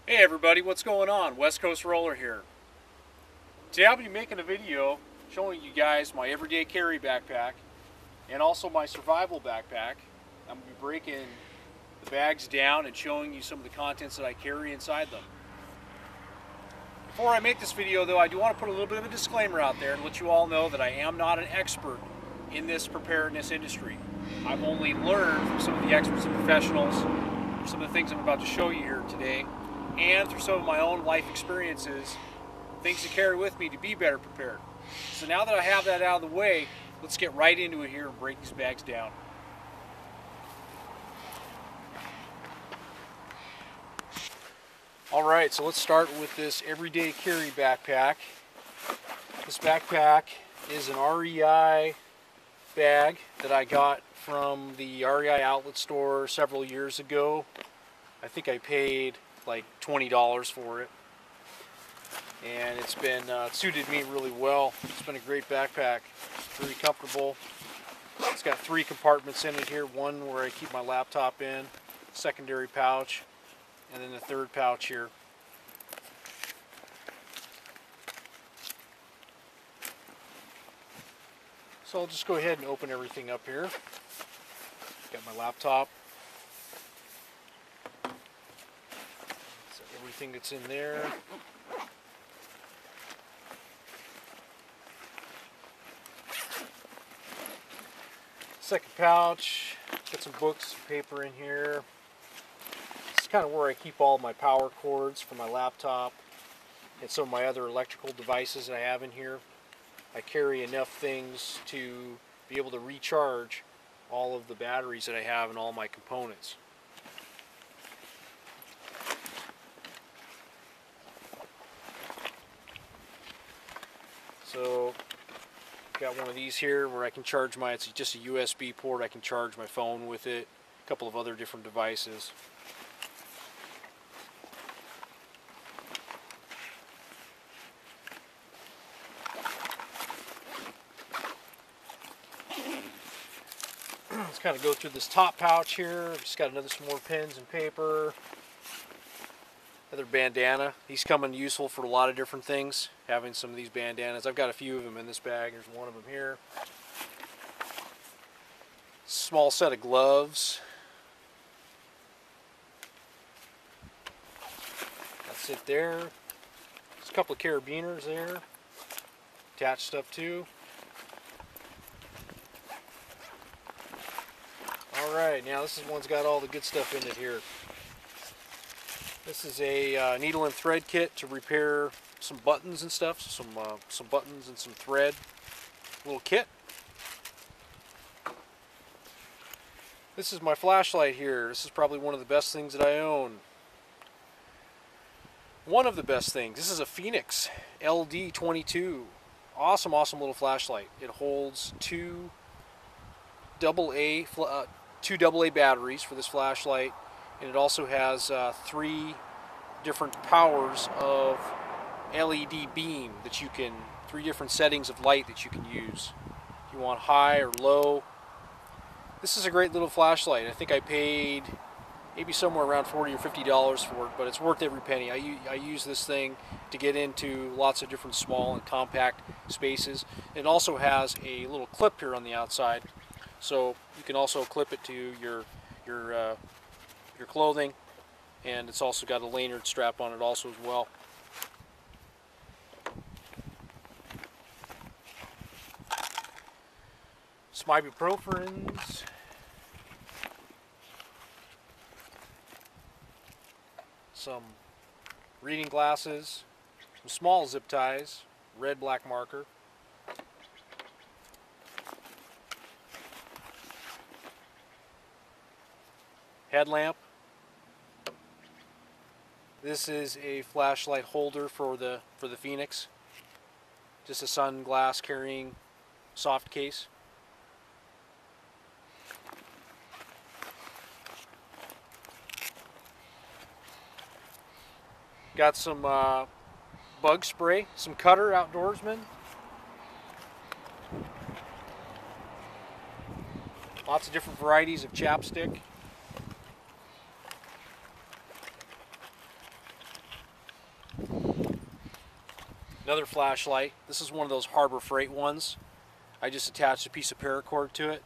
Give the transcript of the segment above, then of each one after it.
Hey everybody, what's going on? West Coast Roller here. Today I'll be making a video showing you guys my everyday carry backpack and also my survival backpack. I'm going to be breaking the bags down and showing you some of the contents that I carry inside them. Before I make this video though, I do want to put a little bit of a disclaimer out there and let you all know that I am not an expert in this preparedness industry. I've only learned from some of the experts and professionals, some of the things I'm about to show you here today, and through some of my own life experiences, things to carry with me to be better prepared. So now that I have that out of the way, let's get right into it here and break these bags down. Alright, so let's start with this everyday carry backpack. This backpack is an REI bag that I got from the REI outlet store several years ago. I think I paid like $20 for it, and it's been suited me really well. It's been a great backpack, very comfortable. It's got 3 compartments in it here, one where I keep my laptop in, secondary pouch, and then the third pouch here. So I'll just go ahead and open everything up here. Got my laptop. So everything that's in there. Second pouch, got some books, some paper in here. This is kind of where I keep all my power cords for my laptop and some of my other electrical devices that I have in here. I carry enough things to be able to recharge all of the batteries that I have in all my components. So got one of these here where I can charge my, it's just a USB port, I can charge my phone with it, a couple of other different devices. Let's kind of go through this top pouch here. Just got some more pens and paper. Another bandana. These come in useful for a lot of different things, having some of these bandanas. I've got a few of them in this bag. There's one of them here. Small set of gloves. That's it there. There's a couple of carabiners there. Attached stuff too. Alright, now this is one's got all the good stuff in it here. This is a needle and thread kit to repair some buttons and stuff. Some buttons and some thread. Little kit. This is my flashlight here. This is probably one of the best things that I own. One of the best things. This is a Fenix LD22. Awesome, awesome little flashlight. It holds two AA batteries for this flashlight, and it also has 3 different powers of LED beam that you can, 3 different settings of light that you can use. If you want high or low. This is a great little flashlight. I think I paid maybe somewhere around $40 or $50 for it, but it's worth every penny. I use this thing to get into lots of different small and compact spaces. It also has a little clip here on the outside, so you can also clip it to your clothing, and it's also got a lanyard strap on it also as well. Some ibuprofens. Some reading glasses. Some small zip ties. Red, black marker. Headlamp. This is a flashlight holder for the Fenix. Just a sunglass carrying soft case. Got some bug spray, some Cutter Outdoorsman. Lots of different varieties of chapstick. Another flashlight. This is one of those Harbor Freight ones. I just attached a piece of paracord to it.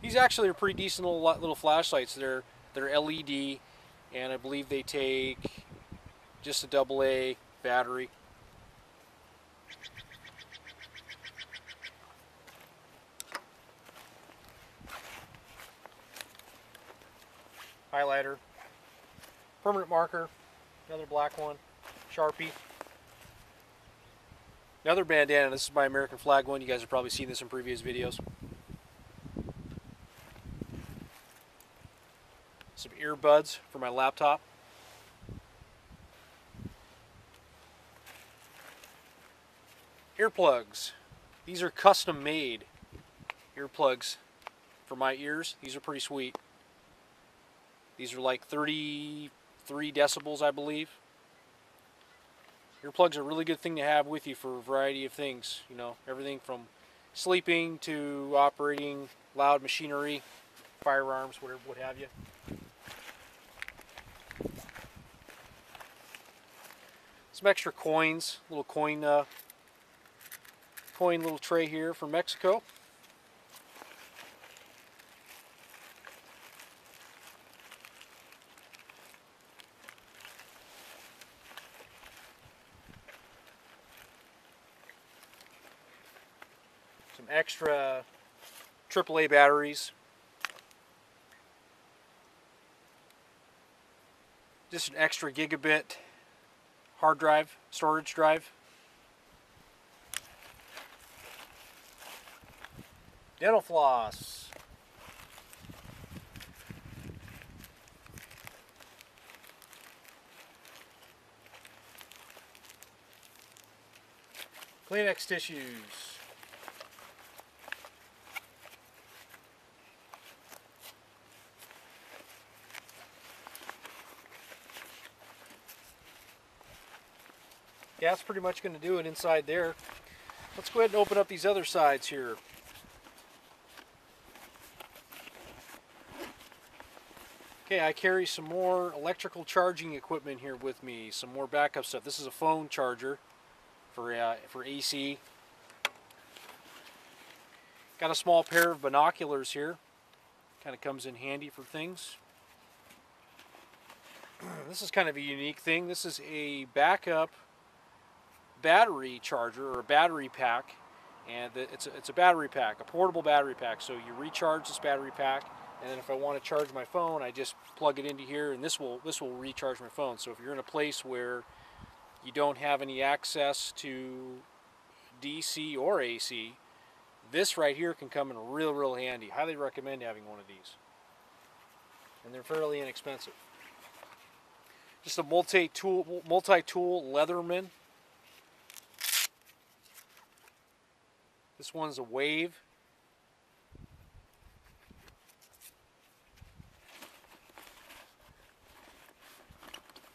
These actually are pretty decent little flashlights. They're LED, and I believe they take just a AA battery. Highlighter, permanent marker, another black one, Sharpie. Another bandana. This is my American flag one. You guys have probably seen this in previous videos. Some earbuds for my laptop. Earplugs. These are custom made earplugs for my ears. These are pretty sweet. These are like 33 decibels, I believe. Earplugs are a really good thing to have with you for a variety of things. You know, everything from sleeping to operating loud machinery, firearms, whatever, what have you. Some extra coins, little coin little tray here from Mexico. Some extra AAA batteries. Just an extra gigabit hard drive, storage drive. Dental floss. Kleenex tissues. Yeah, that's pretty much going to do it inside there. Let's go ahead and open up these other sides here. Okay, I carry some more electrical charging equipment here with me, some more backup stuff. This is a phone charger for AC. Got a small pair of binoculars here. Kind of comes in handy for things. This is kind of a unique thing. This is a backup battery charger, or a battery pack, and it's a battery pack, a portable battery pack. So you recharge this battery pack, and then if I want to charge my phone, I just plug it into here, and this will recharge my phone. So if you're in a place where you don't have any access to DC or AC, this right here can come in real handy. Highly recommend having one of these, and they're fairly inexpensive. Just a multi-tool Leatherman. This one's a Wave.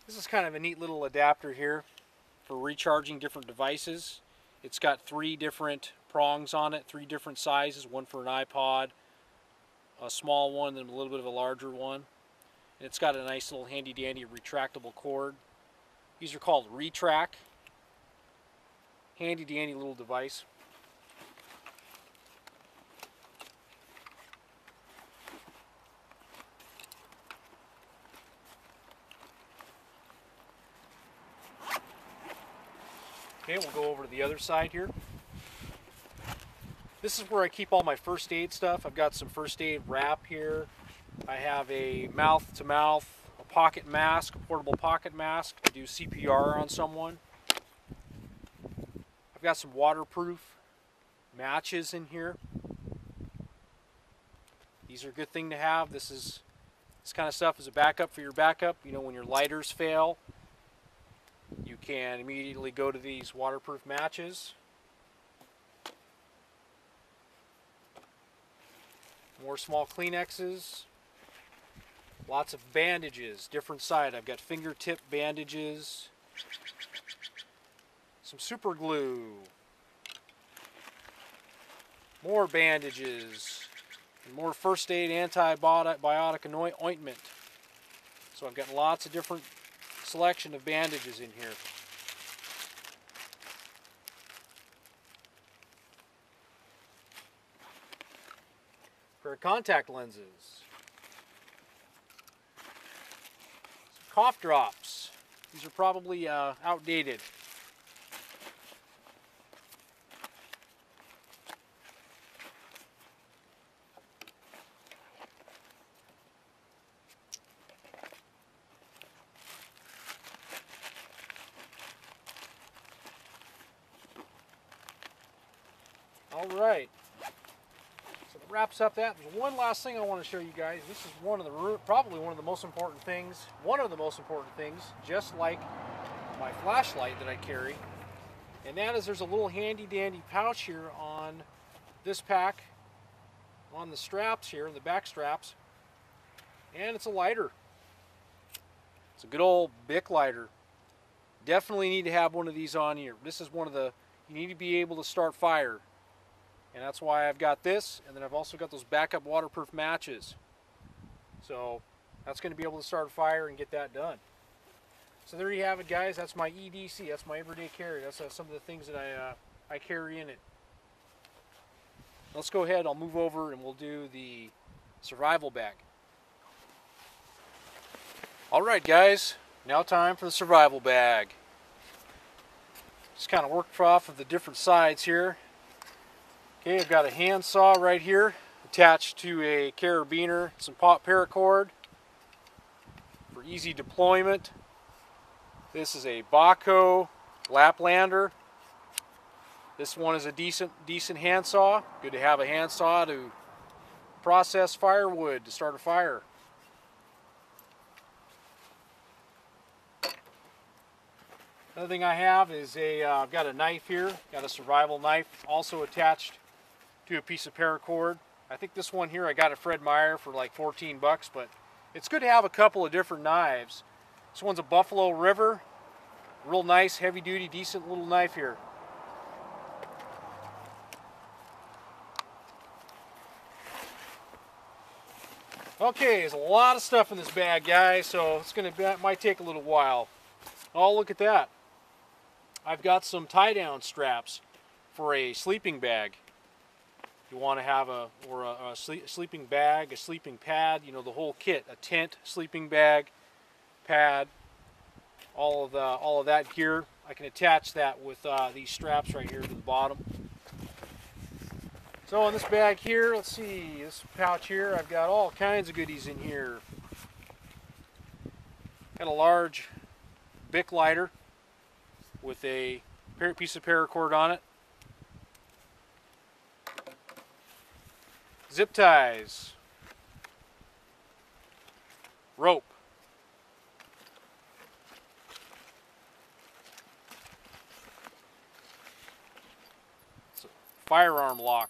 This is kind of a neat little adapter here for recharging different devices. It's got 3 different prongs on it, 3 different sizes, one for an iPod, a small one, and a little bit of a larger one. And it's got a nice little handy dandy retractable cord. These are called Retrack. Handy dandy little device. Okay, we'll go over to the other side here. This is where I keep all my first aid stuff. I've got some first aid wrap here. I have a mouth-to-mouth, a pocket mask, a portable pocket mask to do CPR on someone. I've got some waterproof matches in here. These are a good thing to have. This kind of stuff is a backup for your backup. You know, when your lighters fail, you can immediately go to these waterproof matches. More small Kleenexes. Lots of bandages, different side. I've got fingertip bandages. Some super glue. More bandages. And more first aid antibiotic ointment. So I've got lots of different selection of bandages in here. pair of contact lenses, some cough drops. These are probably outdated. All right, so that wraps up that. There's one last thing I want to show you guys. This is probably one of the most important things, just like my flashlight that I carry, and that is there's a little handy dandy pouch here on this pack, on the straps here, the back straps, and it's a lighter. It's a good old Bic lighter. Definitely need to have one of these on here. This is one of the, you need to be able to start fire. And that's why I've got this, and then I've also got those backup waterproof matches. So that's going to be able to start a fire and get that done. So there you have it, guys. That's my EDC. That's my everyday carry. That's some of the things that I carry in it. Let's go ahead. I'll move over and we'll do the survival bag. All right, guys. Now time for the survival bag. Just kind of worked off of the different sides here. Okay, I've got a handsaw right here attached to a carabiner, some pop paracord for easy deployment. This is a Bahco Laplander. This one is a decent handsaw. Good to have a handsaw to process firewood to start a fire. Another thing I have is I've got a knife here, got a survival knife also attached to a piece of paracord. I think this one here I got at Fred Meyer for like 14 bucks, but it's good to have a couple of different knives. This one's a Buffalo River, real nice, heavy duty, decent little knife here. Okay, there's a lot of stuff in this bag, guys, so it might take a little while. Oh, look at that. I've got some tie-down straps for a sleeping bag. You want to have a sleeping bag, a sleeping pad, you know, the whole kit, a tent, sleeping bag, pad, all of that gear. I can attach that with these straps right here to the bottom. So in this bag here, let's see, this pouch here, I've got all kinds of goodies in here. Got a large Bic lighter with a piece of paracord on it. Zip ties. Rope. It's a firearm lock.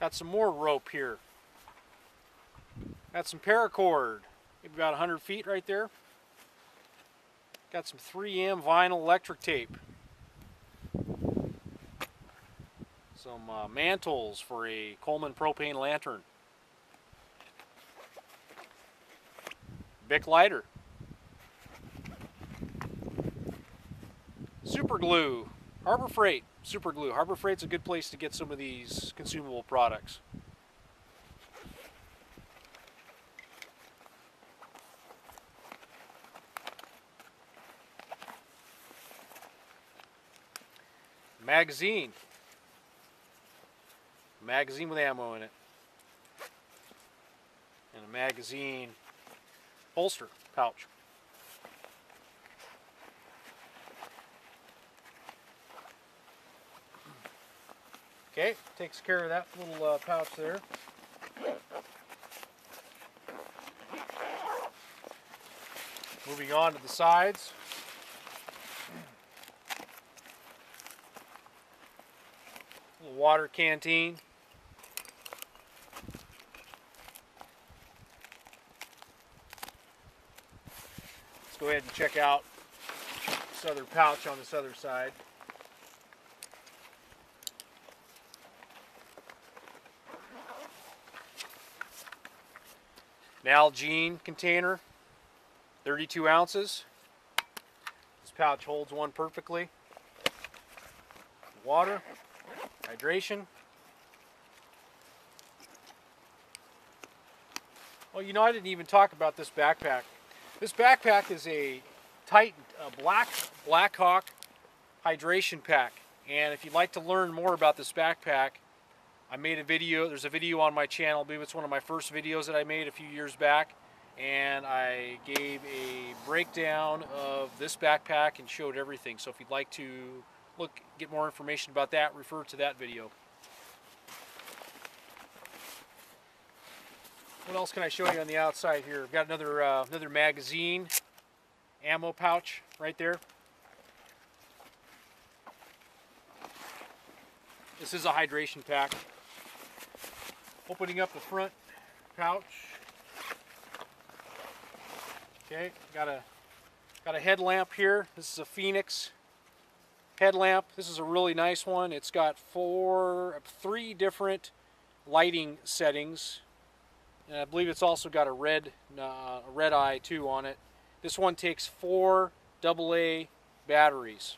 Got some more rope here. Got some paracord, maybe about 100 feet right there. Got some 3M vinyl electric tape. Some mantles for a Coleman propane lantern. Bic lighter. Super glue. Harbor Freight super glue. Harbor Freight's a good place to get some of these consumable products. Magazine. Magazine with ammo in it. And a magazine holster pouch. Okay, takes care of that little pouch there. Moving on to the sides. Little water canteen. Let's go ahead and check out this other pouch on this other side. Nalgene container, 32 ounces. This pouch holds one perfectly. Water, hydration. Well, you know, I didn't even talk about this backpack. This backpack is a Titan Blackhawk hydration pack. And if you'd like to learn more about this backpack, I made a video. There's a video on my channel. I believe it's one of my first videos that I made a few years back. And I gave a breakdown of this backpack and showed everything. So if you'd like to get more information about that, refer to that video. What else can I show you on the outside here? I've got another magazine, ammo pouch right there. This is a hydration pack. Opening up the front pouch. Okay, got a headlamp here. This is a Phoenix headlamp. This is a really nice one. It's got three different lighting settings. And I believe it's also got a red eye too on it. This one takes 4 AA batteries.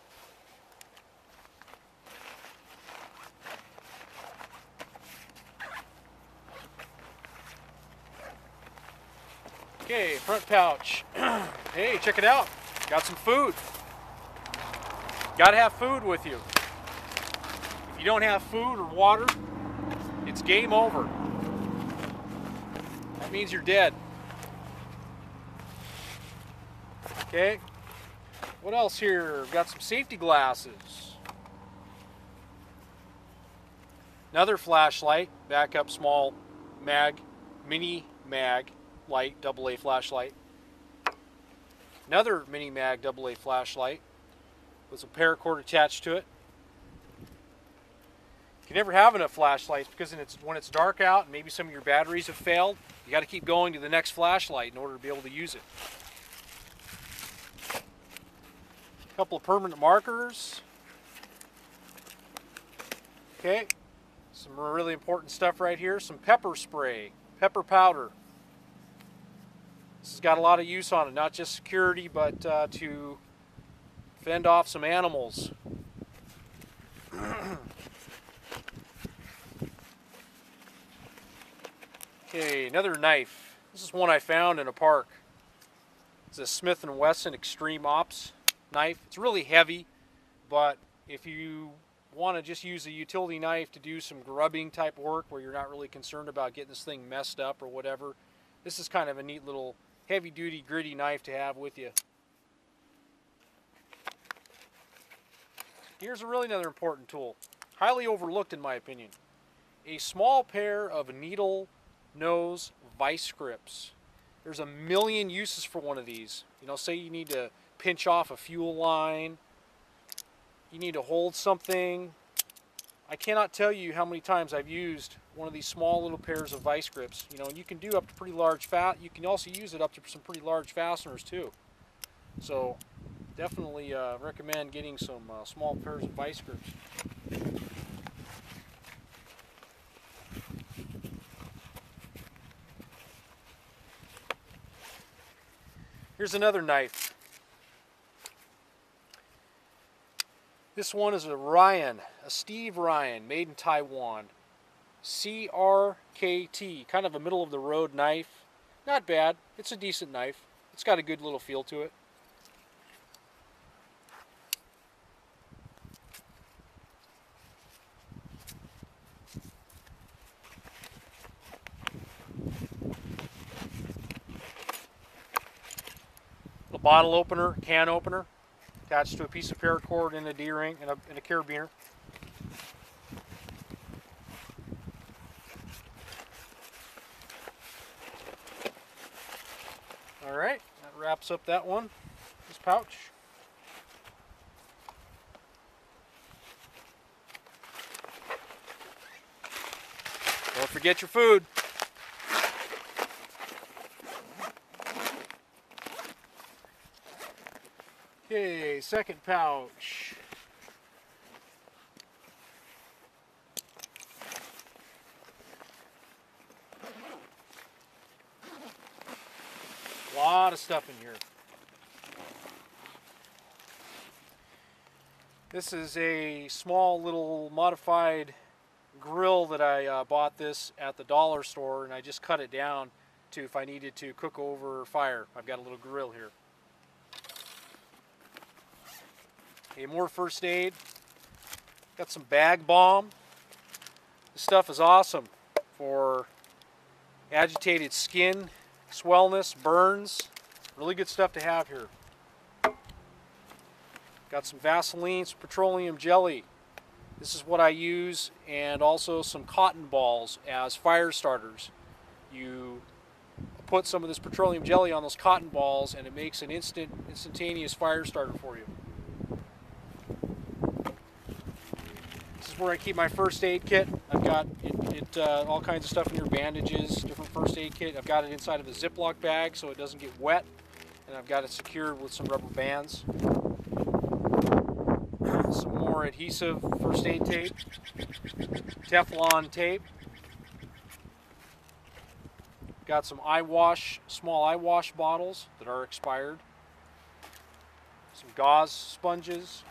Okay, front pouch. Hey, check it out. Got some food. Gotta have food with you. If you don't have food or water, it's game over. That means you're dead. Okay. What else here? Got some safety glasses. Another flashlight, backup small mini mag light, AA flashlight. Another mini mag AA flashlight with some paracord attached to it. You can never have enough flashlights because when it's dark out and maybe some of your batteries have failed, you got to keep going to the next flashlight in order to be able to use it. A couple of permanent markers. Okay, some really important stuff right here. Some pepper spray, pepper powder. This has got a lot of use on it, not just security, but to fend off some animals. Okay, another knife. This is one I found in a park. It's a Smith & Wesson Extreme Ops knife. It's really heavy, but if you want to just use a utility knife to do some grubbing type work where you're not really concerned about getting this thing messed up or whatever, this is kind of a neat little heavy-duty, gritty knife to have with you. Here's another important tool, highly overlooked in my opinion. A small pair of needle nose vice grips. There's a million uses for one of these. You know, say you need to pinch off a fuel line, you need to hold something. I cannot tell you how many times I've used one of these small little pairs of vice grips. You know, and you can do up to pretty large you can also use it up to some pretty large fasteners too. So definitely recommend getting some small pairs of vice grips. Here's another knife. This one is a Steve Ryan, made in Taiwan. CRKT, kind of a middle of the road knife. Not bad, it's a decent knife. It's got a good little feel to it. A bottle opener, can opener, attached to a piece of paracord and a D-ring and a carabiner. Alright, that wraps up that one, this pouch. Don't forget your food. Okay, second pouch. lot of stuff in here. This is a small little modified grill that I bought this at the dollar store, and I just cut it down to if I needed to cook over fire. I've got a little grill here. Okay, more first aid. Got some bag balm. This stuff is awesome for agitated skin, swellness, burns. Really good stuff to have here. Got some Vaseline, some petroleum jelly. This is what I use, and also some cotton balls as fire starters. You put some of this petroleum jelly on those cotton balls and it makes an instantaneous fire starter for you. This is where I keep my first aid kit. I've got all kinds of stuff in here, bandages, different first aid kit. I've got it inside of a Ziploc bag so it doesn't get wet, and I've got it secured with some rubber bands. Some more adhesive first aid tape, Teflon tape. Got some small eye wash bottles that are expired. Some gauze sponges.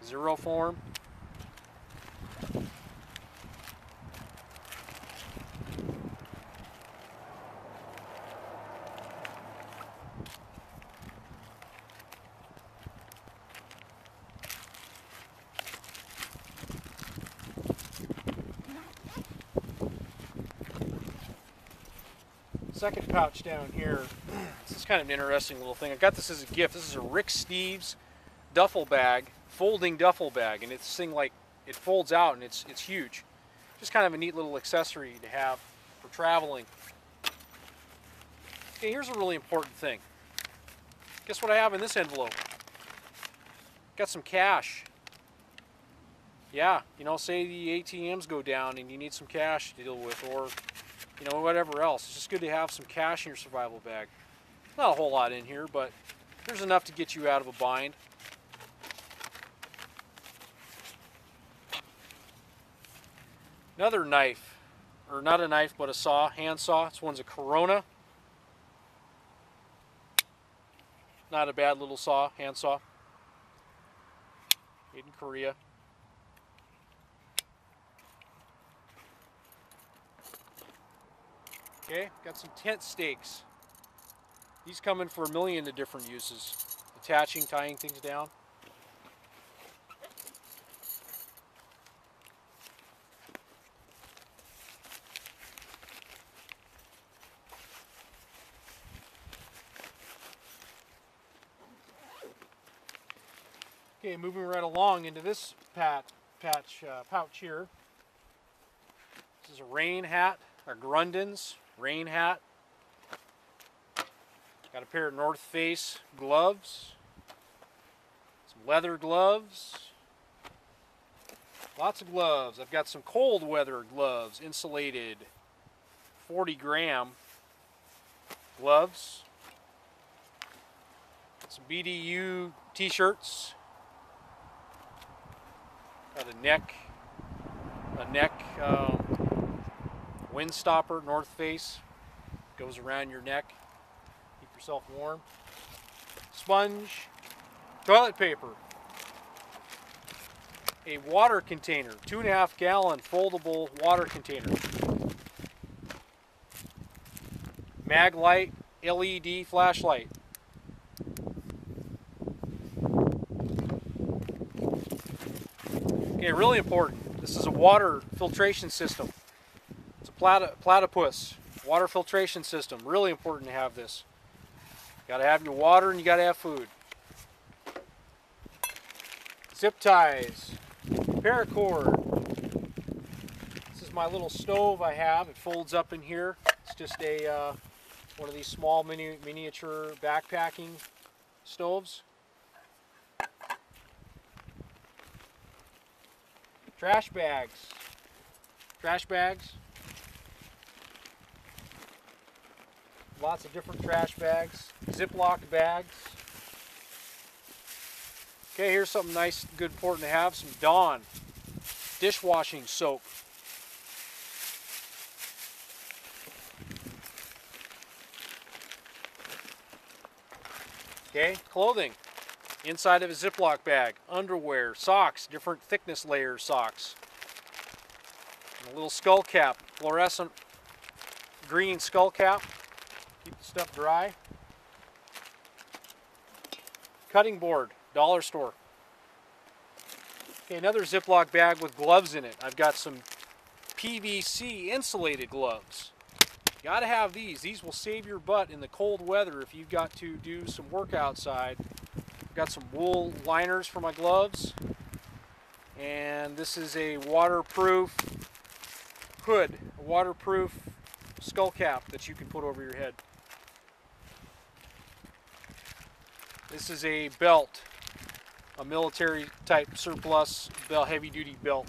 Zeroform. Second pouch down here. This is kind of an interesting little thing. I got this as a gift. This is a Rick Steves duffel bag, folding duffel bag, and it's this thing, like, it folds out and it's huge. Just kind of a neat little accessory to have for traveling. Okay, here's a really important thing. Guess what I have in this envelope? Got some cash. Yeah, you know, say the ATMs go down and you need some cash to deal with, or you know, whatever else. It's just good to have some cash in your survival bag. Not a whole lot in here, but there's enough to get you out of a bind. Another knife, or not a knife, but a saw, hand saw. This one's a Corona. Not a bad little saw, hand saw. Made in Korea. Okay, got some tent stakes. These come in for 1 million of different uses. Attaching, tying things down. Okay, moving right along into this pouch here. This is a rain hat, a Grundens rain hat. Got a pair of North Face gloves, some leather gloves, lots of gloves. I've got some cold weather gloves, insulated, 40-gram gloves, some BDU t-shirts. Got a neck wind stopper, North Face, goes around your neck, keep yourself warm. Sponge, toilet paper, a water container, 2.5 gallon foldable water container, Maglite LED flashlight. Okay, really important. This is a water filtration system. It's a platypus water filtration system. Really important to have this. You gotta have your water and you gotta have food. Zip ties, paracord. This is my little stove I have. It folds up in here. It's just a one of these small miniature backpacking stoves. Trash bags. Trash bags. Lots of different trash bags. Ziploc bags. Okay, here's something nice, good, important to have. Some Dawn dishwashing soap. Okay, clothing. Inside of a Ziploc bag, underwear, socks, different thickness layer socks. And a little skull cap, fluorescent green skull cap. Keep the stuff dry. Cutting board, dollar store. Okay, another Ziploc bag with gloves in it. I've got some PVC insulated gloves. You gotta have these. These will save your butt in the cold weather if you've got to do some work outside. I've got some wool liners for my gloves. And this is a waterproof hood, a waterproof skull cap that you can put over your head. This is a belt, a military type surplus belt, heavy duty belt.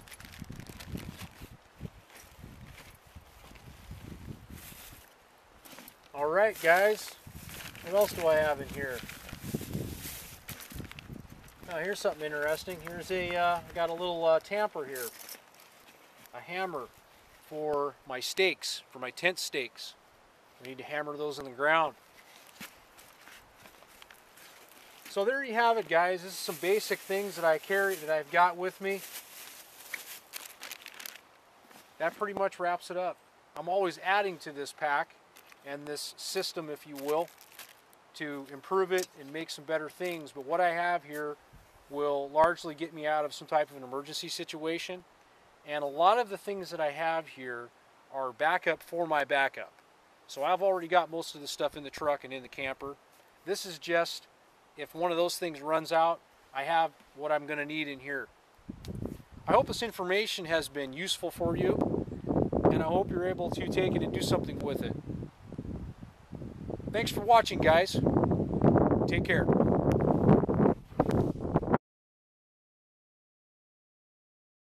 Alright guys, what else do I have in here? Oh, here's something interesting. Here's I got a little tamper here. A hammer for my stakes, for my tent stakes. I need to hammer those in the ground. So there you have it guys. This is some basic things that I carry, that I've got with me. That pretty much wraps it up. I'm always adding to this pack and this system, if you will, to improve it and make some better things. But what I have here will largely get me out of some type of an emergency situation. And a lot of the things that I have here are backup for my backup. So I've already got most of the stuff in the truck and in the camper. This is just, if one of those things runs out, I have what I'm going to need in here. I hope this information has been useful for you, and I hope you're able to take it and do something with it. Thanks for watching, guys. Take care.